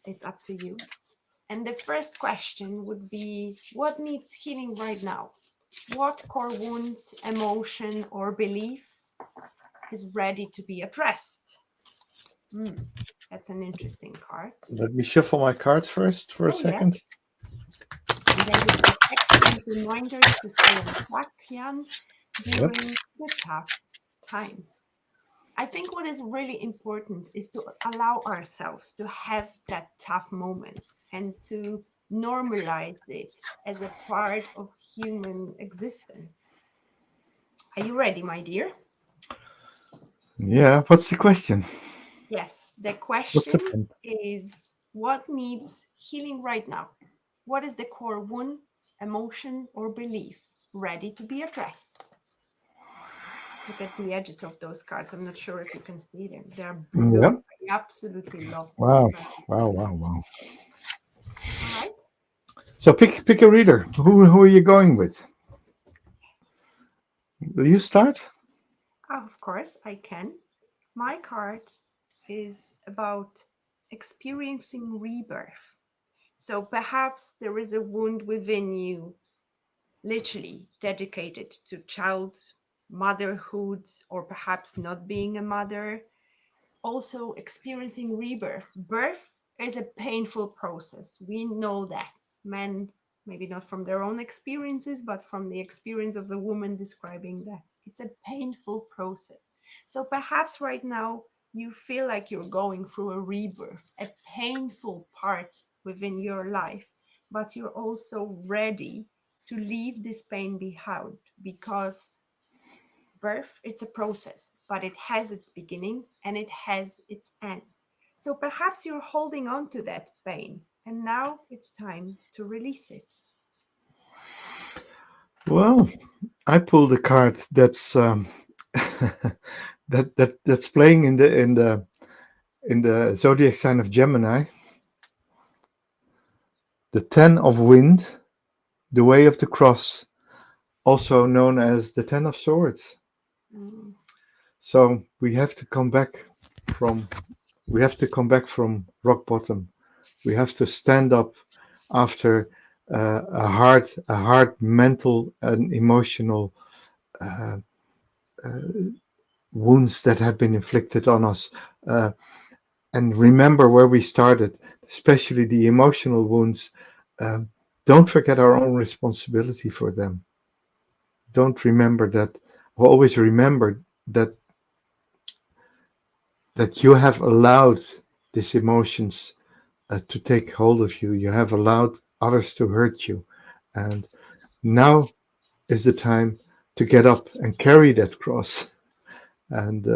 It's up to you. And the first question would be, what needs healing right now? What core wounds, emotion, or belief is ready to be addressed? Hmm, that's an interesting card. Let me shuffle my cards first for a Oh, yeah. second. And they would be excellent reminders to stay on track, Jan, Yep. during the tough times. I think what is really important is to allow ourselves to have that tough moments and to normalize it as a part of human existence. Are you ready, my dear? Yeah. What's the question? Yes, the What's the question point? is, what needs healing right now? What is the core wound, emotion, or belief ready to be addressed? Look at the edges of those cards. I'm not sure if you can see them. They're blue. Yep. I absolutely love them. Wow. So, Wow. Wow. Wow. all right. So pick a reader. Who are you going with? Will you start? Of course, I can. My card is about experiencing rebirth. So perhaps there is a wound within you, literally dedicated to child motherhood, or perhaps not being a mother. Also, experiencing rebirth. Birth is a painful process. We know that. Men, maybe not from their own experiences, but from the experience of the woman describing that. It's a painful process. So perhaps right now you feel like you're going through a rebirth, a painful part within your life, but you're also ready to leave this pain behind, because birth, it's a process, but it has its beginning and it has its end. So perhaps you're holding on to that pain, and now it's time to release it. Well, I pulled a card that's that's playing in the zodiac sign of Gemini, the Ten of Wind, the Way of the Cross, also known as the Ten of Swords. Mm. So from we have to come back from rock bottom. We have to stand up after a hard mental and emotional uh, wounds that have been inflicted on us, uh, and remember where we started, especially the emotional wounds. Um, don't forget our own responsibility for them. Don't remember that. Always remember that you have allowed these emotions to take hold of you. You have allowed others to hurt you, and now is the time to get up and carry that cross and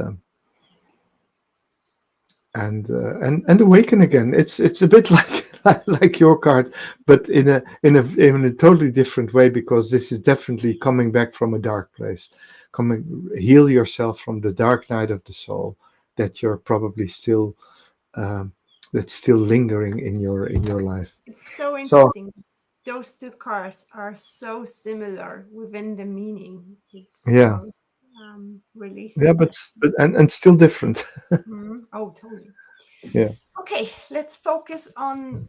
and awaken again. It's a bit like like your card, but in a totally different way, because this is definitely coming back from a dark place. Coming, heal yourself from the dark night of the soul that you're probably still um, that's still lingering in your life. It's so So interesting. Those two cards are so similar within the meaning. It's yeah, about yeah, releasing that. but and still different. Mhm. Oh, totally. Yeah. Okay, let's focus on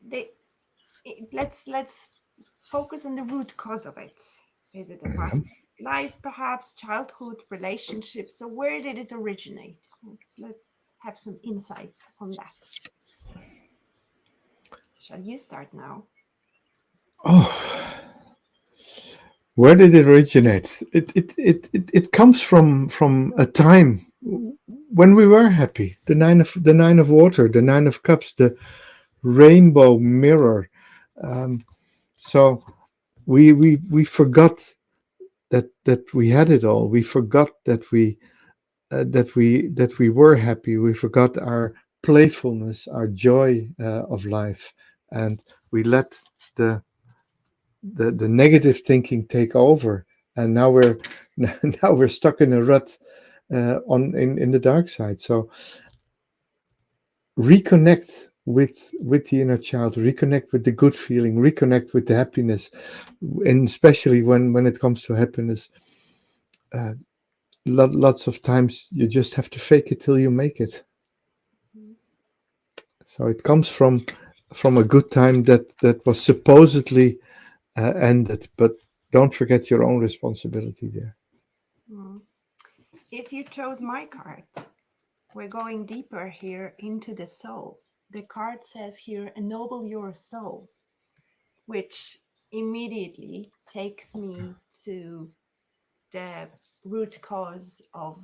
the let's focus on the root cause of it. Is it a past life, perhaps childhood, relationship? So where did it originate? Let's have some insights on that. Shall you start now? Oh, where did it originate? It comes from a time when we were happy. The nine of water, the nine of cups, the rainbow mirror. Um, so we forgot that we had it all. We forgot that we were happy. We forgot our playfulness, our joy of life, and we let the the negative thinking take over. And now we're now we're stuck in a rut on in the dark side. So reconnect with the inner child, reconnect with the good feeling, reconnect with the happiness, and especially when it comes to happiness, uh, lots of times you just have to fake it till you make it. Mhm. So it comes from a good time that was supposedly ended, but don't forget your own responsibility there. Mm. If you chose my card, we're going deeper here into the soul. The card says here, ennoble your soul, which immediately takes me to the root cause of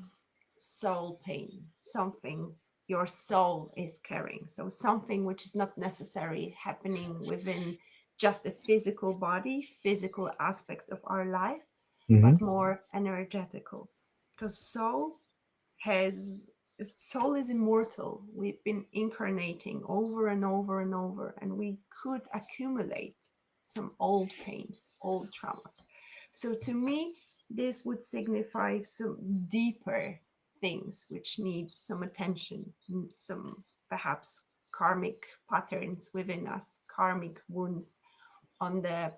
soul pain, something your soul is carrying. So, something which is not necessarily happening within just the physical body, physical aspects of our life, Hmm. but more energetical. Because has soul is immortal. We've been incarnating over and over and over, and we could accumulate some old pains, old traumas. So to me, this would signify some deeper things which need some attention, some perhaps karmic patterns within us, karmic wounds on the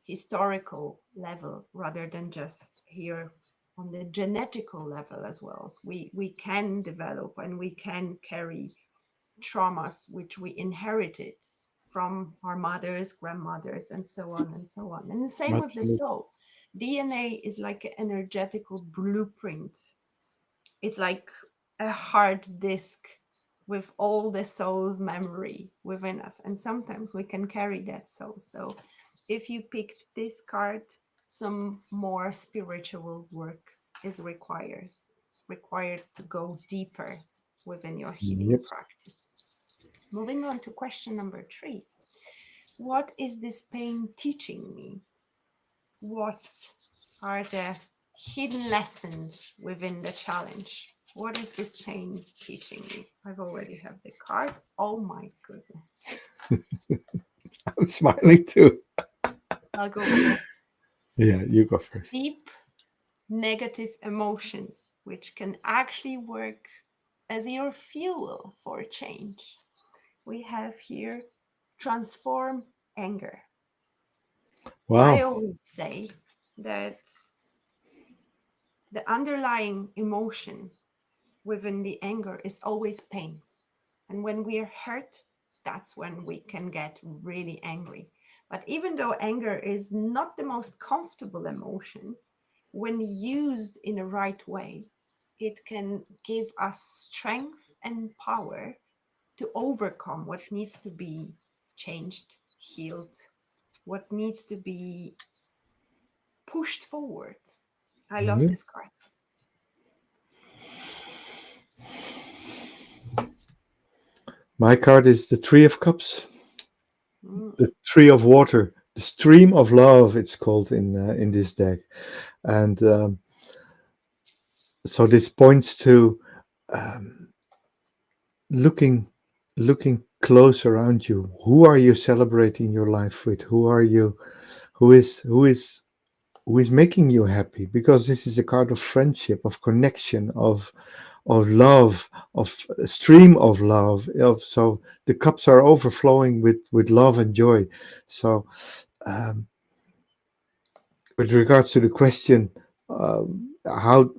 historical level rather than just here on the genetical level as well. So we can develop and we can carry traumas which we inherited from our mothers, grandmothers, and so on and so on. And the same with the Absolutely. soul. DNA is like an energetical blueprint. It's like a hard disk with all the soul's memory within us. And sometimes we can carry that soul. So if you picked this card, some more spiritual work is required. required to go deeper within your healing Yep. practice. Moving on to question number 3. What is this pain teaching me? What are the hidden lessons within the challenge? What is this pain teaching me? I've already have the card. Oh my goodness. I'm smiling too. I'll go first. Yeah, you go first. Deep negative emotions, which can actually work as your fuel for change. We have here transform anger. I Wow. always say that the underlying emotion within the anger is always pain. And when we are hurt, that's when we can get really angry. But even though anger is not the most comfortable emotion, when used in a right way, it can give us strength and power to overcome what needs to be changed, healed, what needs to be pushed forward. I love Yep. this card. My card is the Three of Cups, Mm. the Tree of Water, the Stream of Love. It's called in this deck, and so this points to um, looking looking close around you. Who are you celebrating your life with? Who are you? Who is making you happy? Because this is a card of friendship, of connection, of love, of a stream of love. So the cups are overflowing with love and joy. So um, with regards to the question, how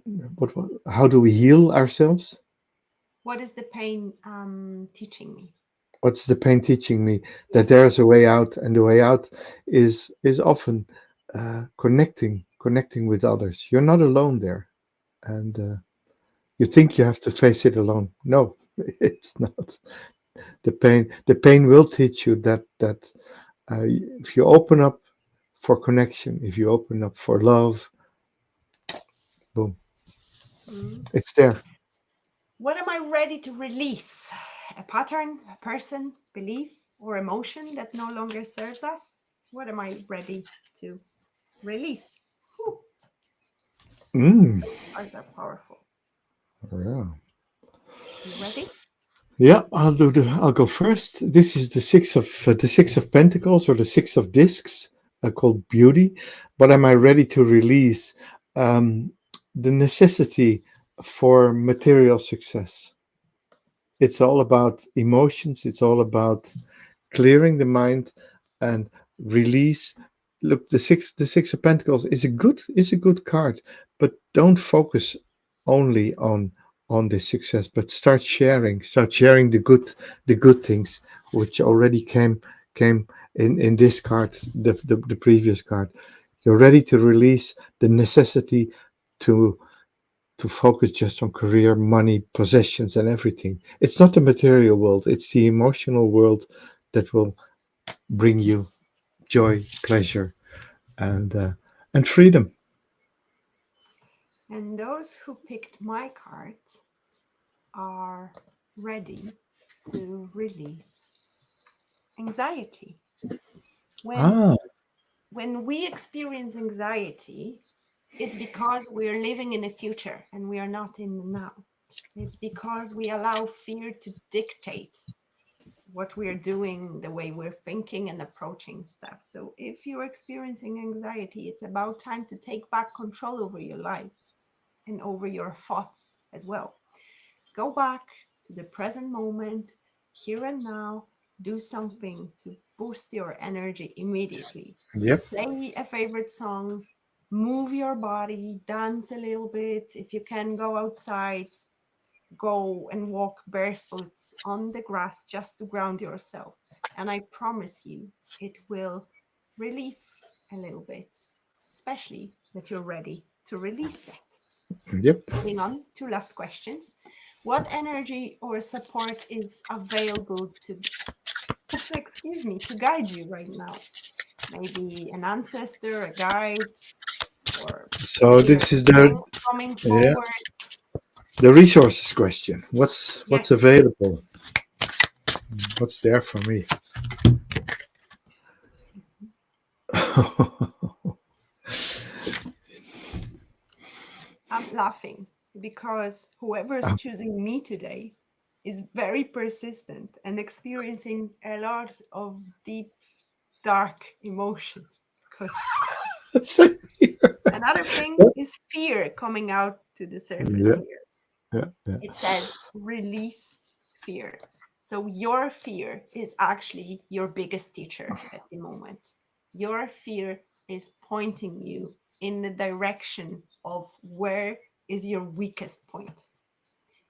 how do we heal ourselves? What is the pain teaching me? What's the pain teaching me? Yeah. That there's a way out, and the way out is often connecting with others. You're not alone there, and you think you have to face it alone. No, it's not. The pain will teach you that if you open up for connection, if you open up for love, boom, Mm. it's there. What am I ready to release? A pattern, a person, belief, or emotion that no longer serves us? What am I ready to release? Whew, Mm, cards are powerful. yeah. You ready? Yeah, I'll go first. This is the 6 of Pentacles, or the 6 of Discs, called Beauty. But am I ready to release um, the necessity for material success? It's all about emotions. It's all about clearing the mind and release. Look, the six of Pentacles is a good card, but don't focus only on the success, but start sharing the good things which already came in this card, the previous card. You're ready to release the necessity to focus just on career, money, possessions, and everything. It's not the material world, it's the emotional world that will bring you joy, pleasure, and freedom. And those who picked my cards are ready to release anxiety. When Ah, when we experience anxiety, it's because we're living in the future and we are not in the now. It's because we allow fear to dictate what we're doing, the way we're thinking and approaching stuff. So if you're experiencing anxiety, it's about time to take back control over your life and over your thoughts as well. Go back to the present moment, here and now. Do something to boost your energy immediately. yep, Play a favorite song, move your body, dance a little bit. If you can, go outside, go and walk barefoot on the grass just to ground yourself. And I promise you, it will relieve a little bit, especially that you're ready to release that. yep. Moving on to last questions. What energy or support is available to, excuse me, to guide you right now? Maybe an ancestor, a guide, or So inner this is the strength coming yeah. forward. The resources question. What's Yes. available? What's there for me? I'm laughing because whoever is choosing me today is very persistent and experiencing a lot of deep, dark emotions. Because Same here. another thing is fear coming out to the surface Yeah, here. yeah, yeah. It says release fear. So your fear is actually your biggest teacher at the moment. Your fear is pointing you in the direction of where is your weakest point.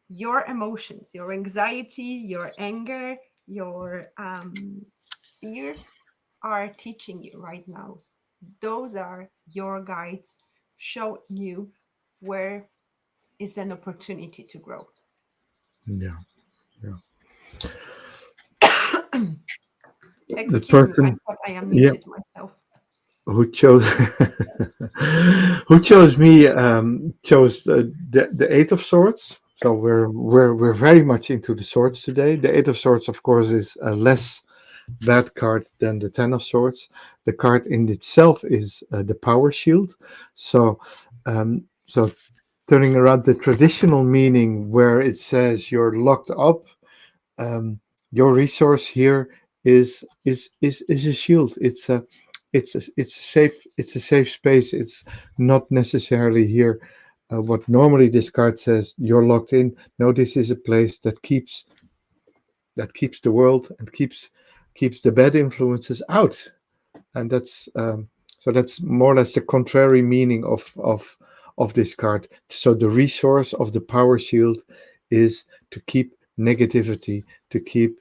Your emotions, your anxiety, your anger, your fear are teaching you right now. Those are your guides showing you where is an opportunity to grow. Yeah, yeah. The Excuse me, I person, thought I yeah, unmuted myself. who chose who chose me chose the Eight of Swords. So we're very much into the swords today. The Eight of Swords, of course, is a less bad card than the Ten of Swords. The card in itself is the Power Shield. So turning around the traditional meaning where it says you're locked up, um, your resource here is a shield. It's a safe space. It's not necessarily here. What normally this card says, you're locked in. No, this is a place that keeps the world and keeps the bad influences out. And that's more or less the contrary meaning of this card. So the resource of the power shield is to keep negativity, to keep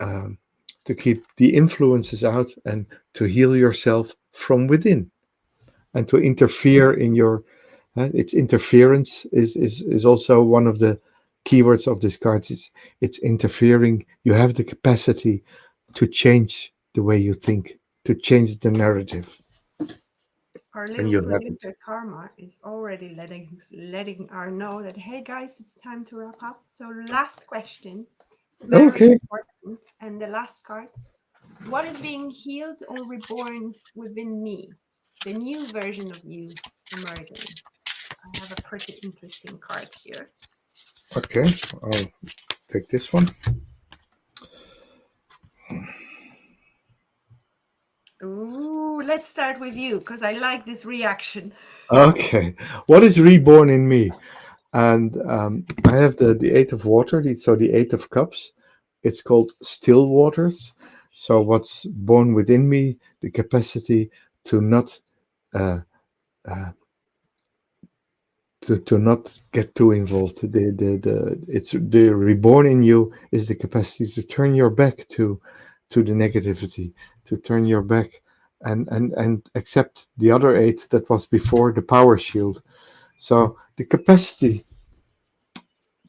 um, the influences out, and to heal yourself from within, and to interfere in your. Its interference is also one of the keywords of this card. It's interfering. You have the capacity to change the way you think, to change the narrative, Our and little you haven't. producer Karma is already letting our know that hey guys, it's time to wrap up. So last question, very Okay. important, and the last card. What is being healed or reborn within me? The new version of you emerging. I have a pretty interesting card here. Okay. I'll take this one. Ooh, let's start with you because I like this reaction. Okay. What is reborn in me? And I have the Eight of Water, so the Eight of Cups. It's called Still Waters. So what's born within me, the capacity to not uh, uh, to not get too involved. It's the reborn in you is the capacity to turn your back to the negativity, to turn your back and accept the other eight that was before the power shield. So the capacity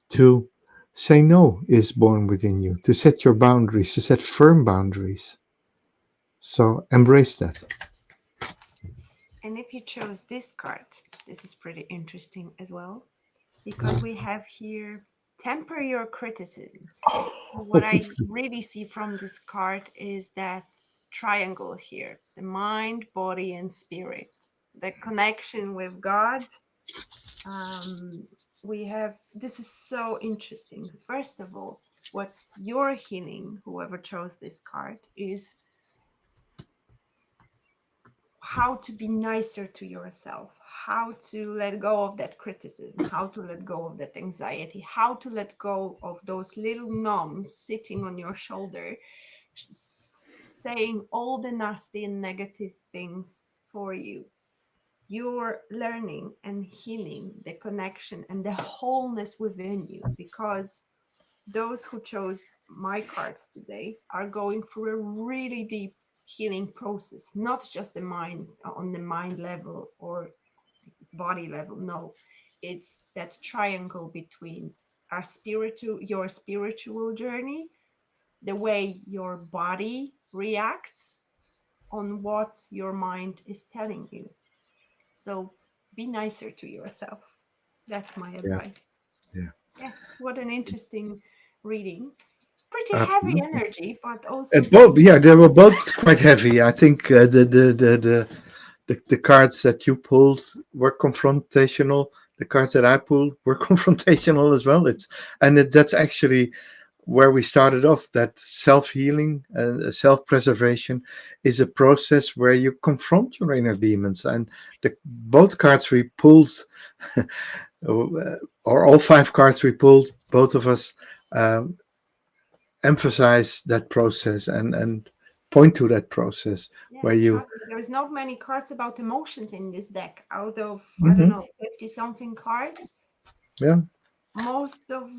to say no is born within you, to set your boundaries, to set firm boundaries. So embrace that. And if you chose this card, this is pretty interesting as well because we have here temper your criticism. What I really see from this card is that triangle here, the mind, body, and spirit, the connection with God. Um, we have this is so interesting. First of all, what you're healing, whoever chose this card, is how to be nicer to yourself, how to let go of that criticism, how to let go of that anxiety, how to let go of those little gnomes sitting on your shoulder, saying all the nasty and negative things for you. You're learning and healing the connection and the wholeness within you because those who chose my cards today are going through a really deep healing process, not just the mind on the mind level or body level. No, it's that triangle between your spiritual journey, the way your body reacts on what your mind is telling you. So be nicer to yourself. That's my Yeah, advice. Yeah. Yes, what an interesting reading. Pretty heavy Absolutely. energy, but also Both, very yeah, they were both quite heavy. I think the cards that you pulled were confrontational. The cards that I pulled were confrontational as well. That's actually where we started off. That self healing and self preservation is a process where you confront your inner demons. And the both cards we pulled, or all five cards we pulled, both of us. Um, Emphasize that process and point to that process yeah, where you. trust me, there is not many cards about emotions in this deck. Out of, I don't Mhm, know, 50 something cards, yeah, most of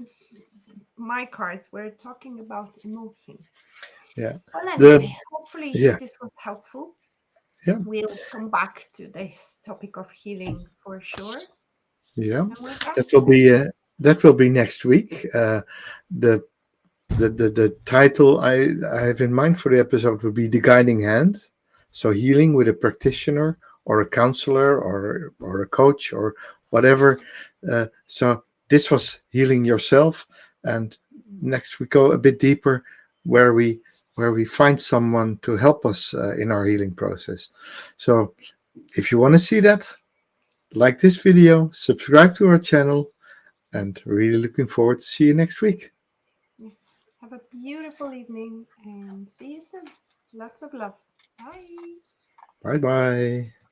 my cards were talking about emotions. yeah, Well, the anyway, hopefully yeah, this was helpful. yeah, We'll come back to this topic of healing for sure. yeah. And with that, That will be that will be next week. The the title I have in mind for the episode will be the guiding hand. So healing with a practitioner or a counselor or a coach or whatever. So this was healing yourself, and next we go a bit deeper, where we find someone to help us in our healing process. So if you want to see that, like this video, subscribe to our channel, and really looking forward to see you next week. yes, have a beautiful evening and see you soon. Lots of love. Bye. Bye bye.